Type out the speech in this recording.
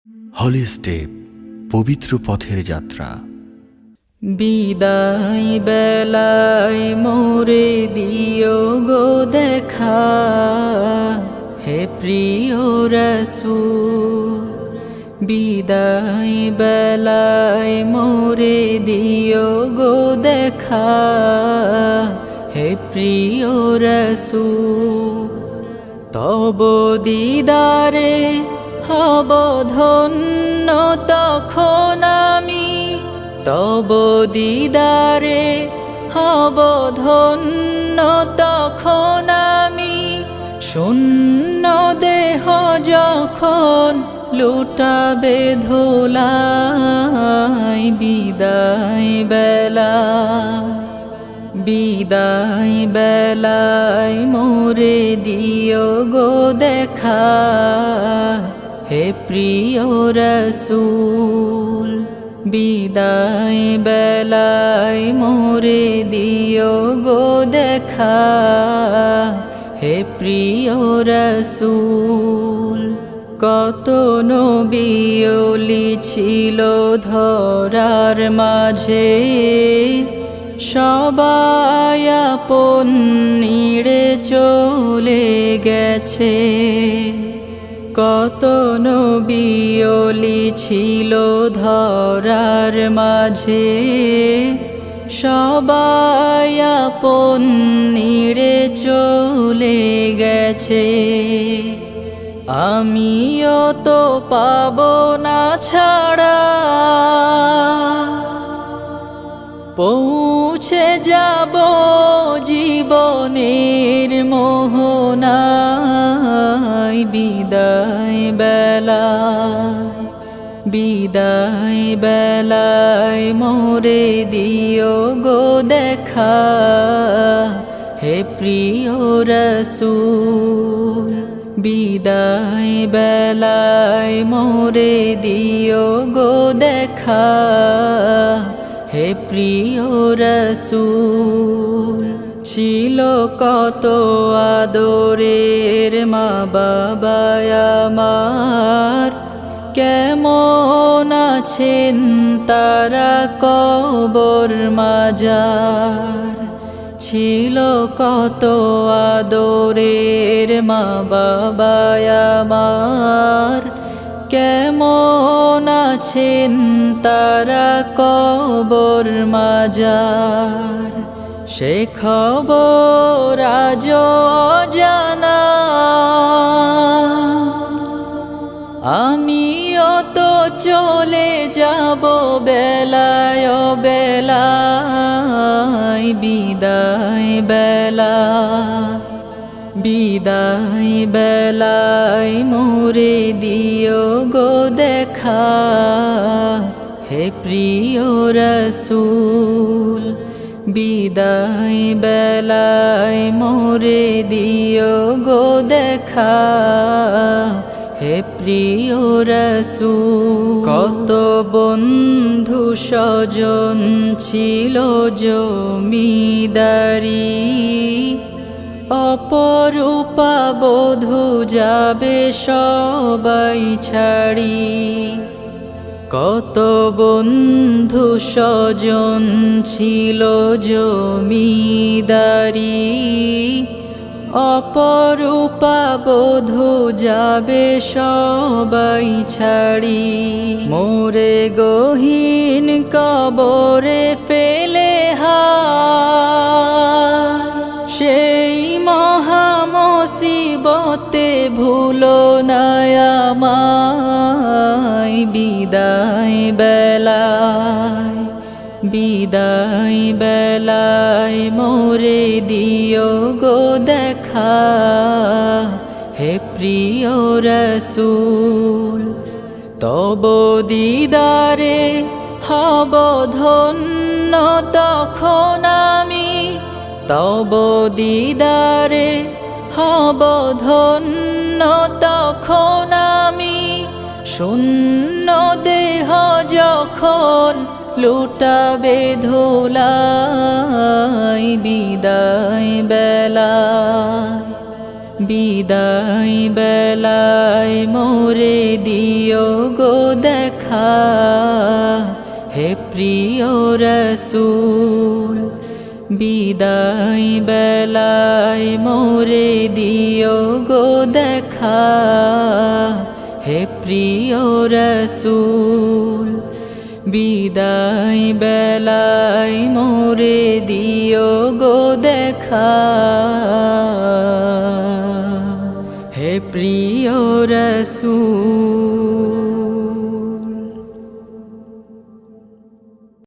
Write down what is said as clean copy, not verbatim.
হলি step পবিত্র পথের যাত্রা। বিদায় বেলায় মোরে দিও গো দেখা, হে প্রিয় রাসূল। বিদায় বেলায় মোরে দিও গো দেখা, হে প্রিয় রাসূল। তব দিদারে হব ধন্য তখন আমি, তব দিদারে হব ধন্য তখন আমি। শূন্য দেহ যখন লুটাবে ধুলাই, বিদায় বেলা বিদায় বেলায় মোরে দিও গো দেখা, হে প্রিয় রাসূল। বিদায় বেলায় মোরে দিও গো দেখা, হে প্রিয় রাসূল। কত নবী ওলি ছিল ধরার মাঝে, সবাই আপন নিড়ে চলে গেছে। কত নবী ওলি ছিল ধরার মাঝে, সবাই আপন নিড়ে চলে গেছে। আমিও তো পাবো না ছাড়া, পৌঁছে যাব জীবনের মোহনায়। বিদায় বেলায় বিদায় বেলায় মোরে দিও গো দেখা, হে প্রিয় রাসূল। বিদায় বেলায় মোরে দিও গো দেখা, হে প্রিয় রাসূল। ছিল কত আদরের মা বাবা আমার, কেমন আছেন তারা কবর মাজার। ছিল কত আদরের মা বাবা আমার, কেমন আছেন তারা কবর মাজার। সে খবর আজ অজানা, আমিও তো চলে যাব বেলায় বেলায়। বিদায় বেলায় বিদায় বেলায় মোরে দিও গো দেখা, হে প্রিয় রাসূল। বিদায় বেলায় মোরে দিও গো দেখা, হে প্রিয় রাসূল। কত বন্ধু স্বজন ছিল জমিদারি, অপরূপা বধূ যাবে সবাই ছাড়ি। কত বন্ধু স্বজন ছিল জমিদারি, অপরূপা বধূ যাবে সবাই ছাড়ি। মোরে গহীন কবরে ফেলে সেই মহা মুসিবতে ভুলো না আমায়। বিদায় বেলায় বিদায় বেলায় মোরে দিও গো দেখা, হে প্রিয় রাসূল। তব দিদারে হব ধন্য তখন আমি, তব দিদারে হব ধন্য তখন আমি। শূন্য দেহ যখন লুটাবে ধুলাই, বিদায় বেলায় বিদায় বেলায় মোরে দিও গো দেখা হে প্রিয় রসূল বিদায় বেলায় মোরে দিও গো দেখা হে প্রিয় রসূল বিদায় বেলায় মোরে দিও গো দেখা হে প্রিয় রসূল।